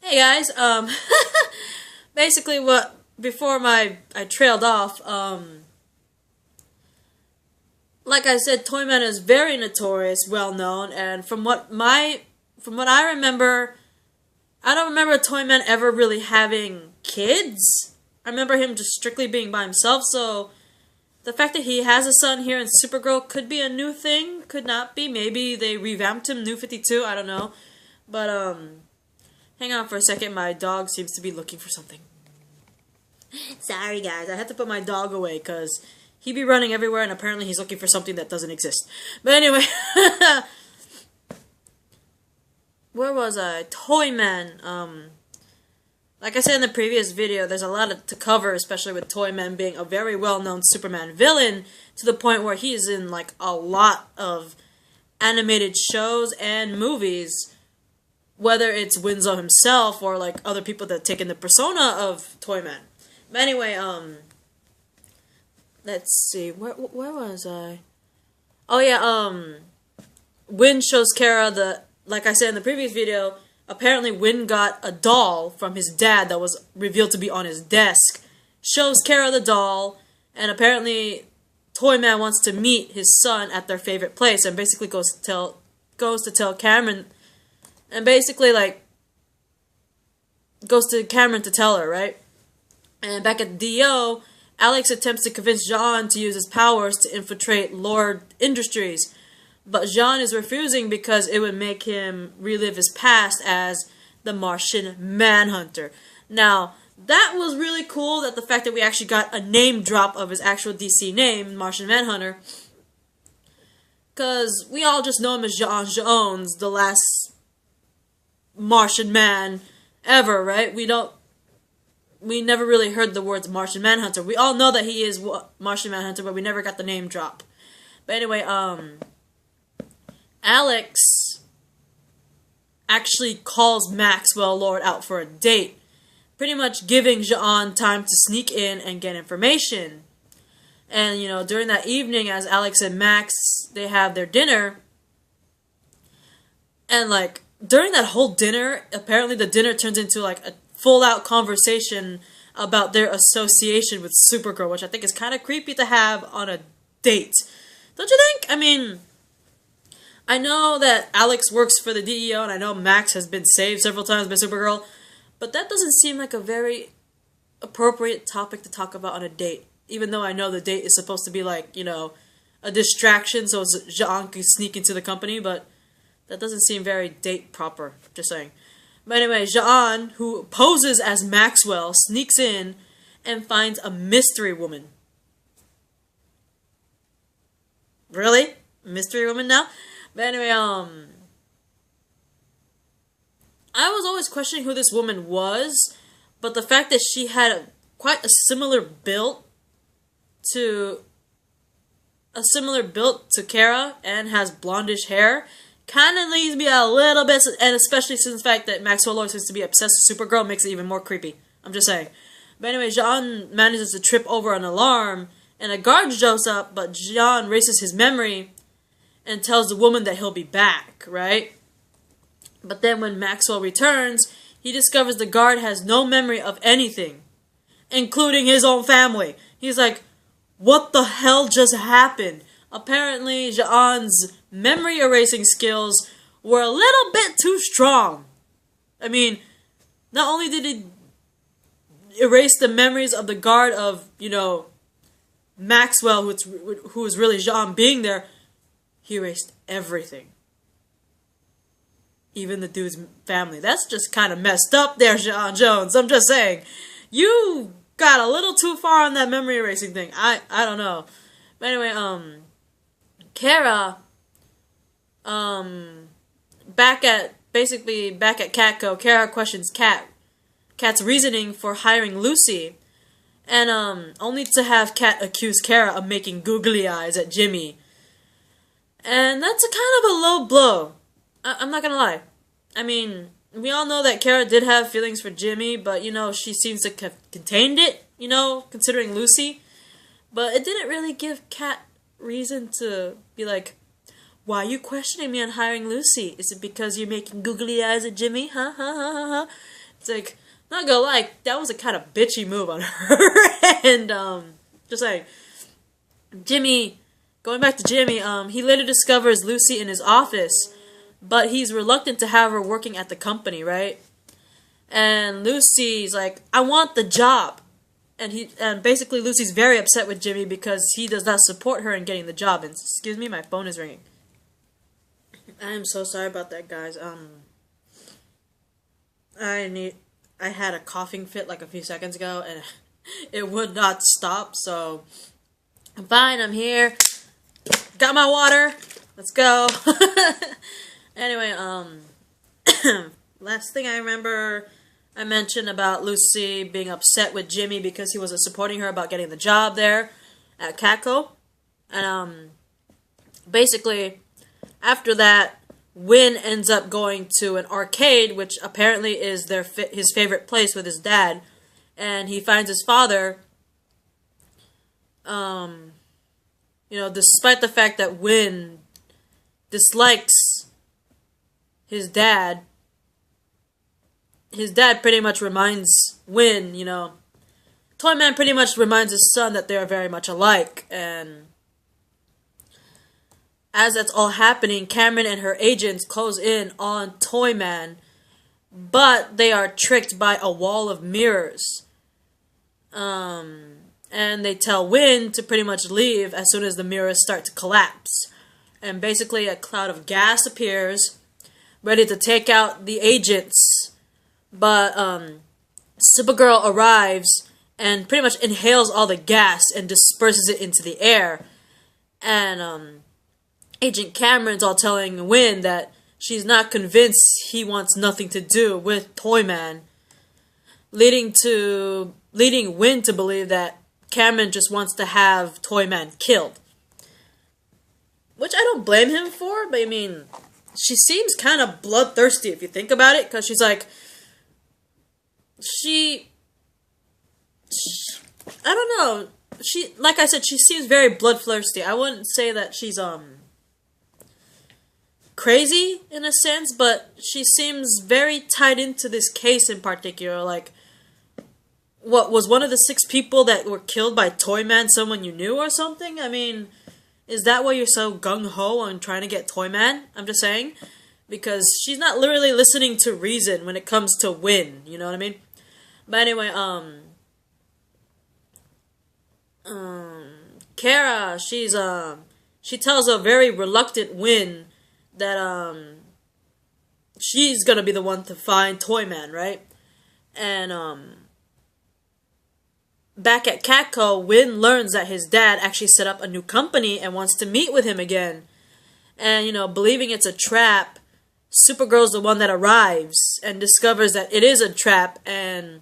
Hey guys, basically before I trailed off, like I said, Toyman is very notorious, well known, and from what I remember, I don't remember Toyman ever really having kids. I remember him just strictly being by himself, so the fact that he has a son here in Supergirl could be a new thing, could not be. Maybe they revamped him, New 52, I don't know. But, hang on for a second, my dog seems to be looking for something. Sorry guys, I had to put my dog away because he be running everywhere and apparently he's looking for something that doesn't exist. But anyway, where was I? Toyman. Like I said in the previous video, there's a lot to cover, especially with Toyman being a very well-known Superman villain, to the point where he is in, like, a lot of animated shows and movies, whether it's Winslow himself or, like, other people that take in the persona of Toyman. But anyway, let's see, where was I? Oh yeah, Win shows Kara like I said in the previous video, apparently Win got a doll from his dad that was revealed to be on his desk. Shows Kara the doll, and apparently Toyman wants to meet his son at their favorite place, and basically goes to tell Cameron, and basically like goes to Cameron to tell her, right? And back at DO, Alex attempts to convince Jean to use his powers to infiltrate Lord Industries. But Jean is refusing because it would make him relive his past as the Martian Manhunter. Now, that was really cool, that the fact that we actually got a name drop of his actual DC name, Martian Manhunter. Because we all just know him as Jean Jones, the last Martian man ever, right? We never really heard the words Martian Manhunter. We all know that he is Martian Manhunter, but we never got the name drop. But anyway, Alex actually calls Maxwell Lord out for a date, pretty much giving Jean time to sneak in and get information. And, you know, during that evening, as Alex and Max, they have their dinner, and, like, during that whole dinner, apparently the dinner turns into, like, a full-out conversation about their association with Supergirl, which I think is kind of creepy to have on a date. Don't you think? I mean, I know that Alex works for the DEO, and I know Max has been saved several times by Supergirl, but that doesn't seem like a very appropriate topic to talk about on a date, even though I know the date is supposed to be like, you know, a distraction so Jean can sneak into the company, but that doesn't seem very date proper, just saying. But anyway, Jean, who poses as Maxwell, sneaks in and finds a mystery woman. Really? Mystery woman now? But anyway, I was always questioning who this woman was, but the fact that she had quite a similar build to Kara and has blondish hair kind of leads me a little bit, and especially since the fact that Maxwell Lord seems to be obsessed with Supergirl makes it even more creepy. I'm just saying. But anyway, Jean manages to trip over an alarm, and a guard shows up, but Jean erases his memory and tells the woman that he'll be back, right? But then when Maxwell returns, he discovers the guard has no memory of anything, including his own family. He's like, what the hell just happened? Apparently, Jean's memory erasing skills were a little bit too strong. I mean, not only did he erase the memories of the guard of, you know, Maxwell, who was really Jean being there, he erased everything. Even the dude's family. That's just kind of messed up there, Jean Jones. I'm just saying. You got a little too far on that memory erasing thing. I don't know. But anyway, Kara, back at Catco, Kara questions Cat's reasoning for hiring Lucy, and only to have Cat accuse Kara of making googly eyes at Jimmy. And that's a kind of a low blow. I'm not gonna lie. I mean, we all know that Kara did have feelings for Jimmy, but, you know, she seems to have contained it, you know, considering Lucy. But it didn't really give Cat reason to be like, why are you questioning me on hiring Lucy? Is it because you're making googly eyes at Jimmy? Huh? It's like, not gonna lie, that was a kind of bitchy move on her. And, just like, Jimmy, going back to Jimmy, he later discovers Lucy in his office, but he's reluctant to have her working at the company, right? And Lucy's like, I want the job. And basically Lucy's very upset with Jimmy because he does not support her in getting the job. And excuse me, my phone is ringing. I am so sorry about that, guys. I had a coughing fit like a few seconds ago, and it would not stop. So I'm fine. I'm here. Got my water. Let's go. Anyway, last thing I remember, I mentioned about Lucy being upset with Jimmy because he wasn't supporting her about getting the job there at Catco. And, basically, after that, Win ends up going to an arcade, which apparently is his favorite place with his dad. And he finds his father, despite the fact that Win dislikes his dad pretty much reminds Win, Toyman pretty much reminds his son that they are very much alike. And as that's all happening, Cameron and her agents close in on Toyman, but they are tricked by a wall of mirrors. And they tell Win to pretty much leave as soon as the mirrors start to collapse. And basically a cloud of gas appears, ready to take out the agents. But Supergirl arrives and pretty much inhales all the gas and disperses it into the air. And Agent Cameron's all telling Win that she's not convinced he wants nothing to do with Toyman, leading Win to believe that Cameron just wants to have Toyman killed. Which I don't blame him for, but I mean, she seems kind of bloodthirsty if you think about it, because she's like, I don't know, like I said, she seems very bloodthirsty. I wouldn't say that she's, crazy in a sense, but she seems very tied into this case in particular. Like, what was one of the 6 people that were killed by Toyman someone you knew or something? I mean, is that why you're so gung-ho on trying to get Toyman? I'm just saying, because she's not literally listening to reason when it comes to Win, you know what I mean? But anyway, Kara, she tells a very reluctant Win that, she's gonna be the one to find Toyman, right? And, back at Catco, Win learns that his dad actually set up a new company and wants to meet with him again. And, believing it's a trap, Supergirl's the one that arrives and discovers that it is a trap, and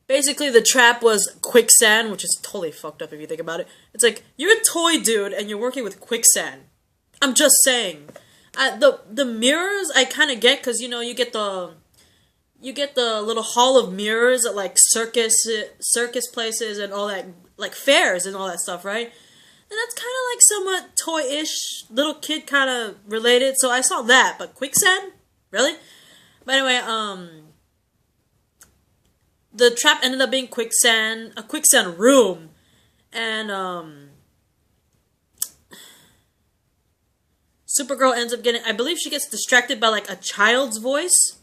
basically the trap was quicksand, which is totally fucked up if you think about it. It's like, you're a toy dude and you're working with quicksand. I'm just saying. The mirrors I kind of get, because, you get the little hall of mirrors at, like, circus places and all that, like, fairs and all that stuff, right? And that's kind of, like, somewhat toy-ish, little kid kind of related, so I saw that, but quicksand? Really? But anyway, the trap ended up being a quicksand room, and, Supergirl ends up I believe she gets distracted by, like, a child's voice.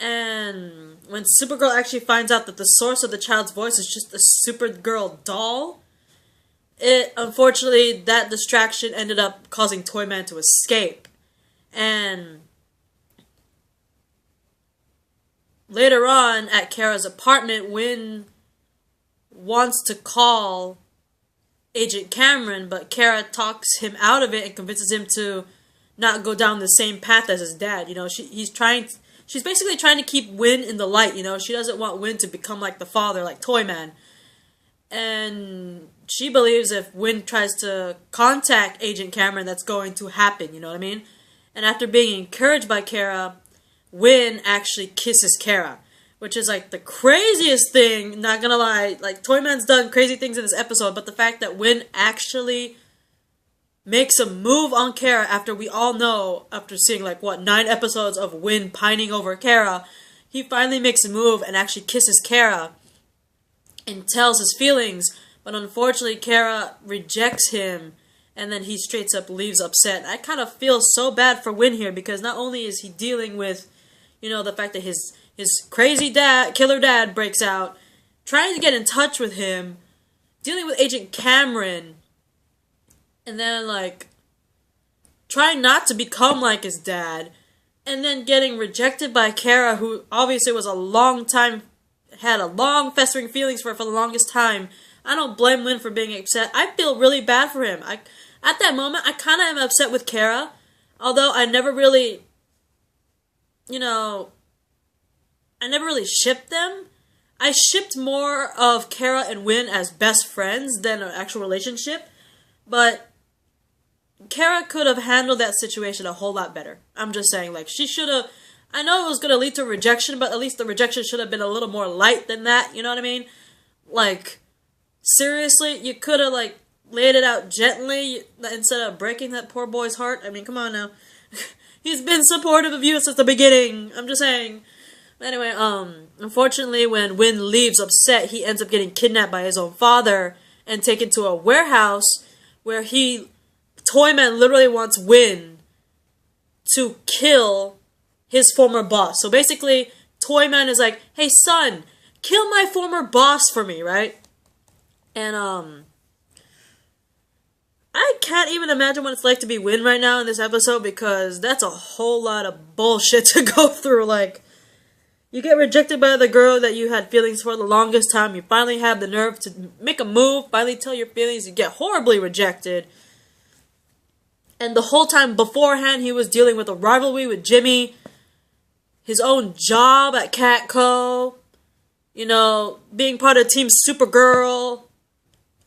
And when Supergirl actually finds out that the source of the child's voice is just a Supergirl doll, unfortunately, that distraction ended up causing Toyman to escape. And later on, at Kara's apartment, Win wants to call Agent Cameron, but Kara talks him out of it and convinces him to not go down the same path as his dad. She's basically trying to keep Win in the light, She doesn't want Win to become like the father, like Toyman. And she believes if Win tries to contact Agent Cameron, that's going to happen, you know what I mean? And after being encouraged by Kara, Win actually kisses Kara, which is, like, the craziest thing, not gonna lie. Like, Toyman's done crazy things in this episode, but the fact that Win actually makes a move on Kara after we all know, after seeing like, what, 9 episodes of Win pining over Kara, he finally makes a move and actually kisses Kara and tells his feelings, but unfortunately Kara rejects him, and then he straight up leaves upset. I kind of feel so bad for Win here, because not only is he dealing with, you know, the fact that his crazy dad, killer dad, breaks out, trying to get in touch with him, dealing with Agent Cameron, and then, like, trying not to become like his dad, and then getting rejected by Kara, who obviously was had a long festering feelings for the longest time. I don't blame Win for being upset. I feel really bad for him. At that moment, I kind of am upset with Kara, although I never really, you know, I never really shipped them. I shipped more of Kara and Win as best friends than an actual relationship, but Kara could have handled that situation a whole lot better. I'm just saying, like, she should have, I know it was going to lead to rejection, but at least the rejection should have been a little more light than that, you know what I mean? Like, seriously, you could have, like, laid it out gently instead of breaking that poor boy's heart. I mean, come on now. He's been supportive of you since the beginning. I'm just saying. Anyway, unfortunately, when Win leaves upset, he ends up getting kidnapped by his own father and taken to a warehouse where Toyman literally wants Win to kill his former boss. So basically, Toyman is like, hey son, kill my former boss for me, right? And, I can't even imagine what it's like to be Win right now in this episode, because that's a whole lot of bullshit to go through. Like, you get rejected by the girl that you had feelings for the longest time, you finally have the nerve to make a move, finally tell your feelings, you get horribly rejected. And the whole time beforehand, he was dealing with a rivalry with Jimmy, his own job at Catco, you know, being part of Team Supergirl,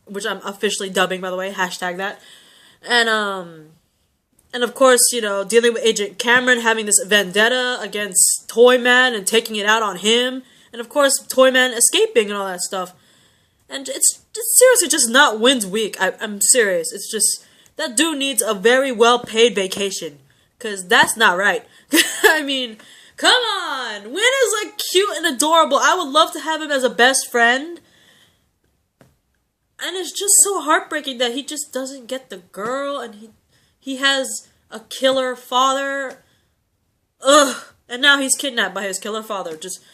which I'm officially dubbing, by the way, hashtag that. And of course, you know, dealing with Agent Cameron, having this vendetta against Toyman and taking it out on him. And of course, Toyman escaping and all that stuff. And it's seriously just not Win's week. I'm serious. It's just, that dude needs a very well-paid vacation. Because that's not right. I mean, come on! Win is, like, cute and adorable. I would love to have him as a best friend. And it's just so heartbreaking that he just doesn't get the girl, and he has a killer father. Ugh! And now he's kidnapped by his killer father. Just,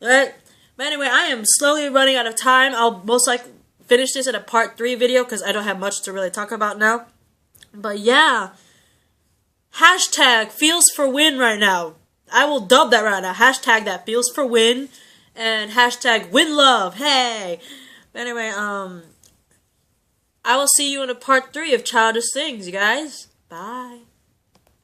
right? But anyway, I am slowly running out of time. I'll most likely finish this in a part 3 video, because I don't have much to really talk about now. But yeah. Hashtag feels for Win right now. I will dub that right now. Hashtag that feels for Win. And hashtag win love. Hey! But anyway, I will see you in a part 3 of Childish Things, you guys. Bye.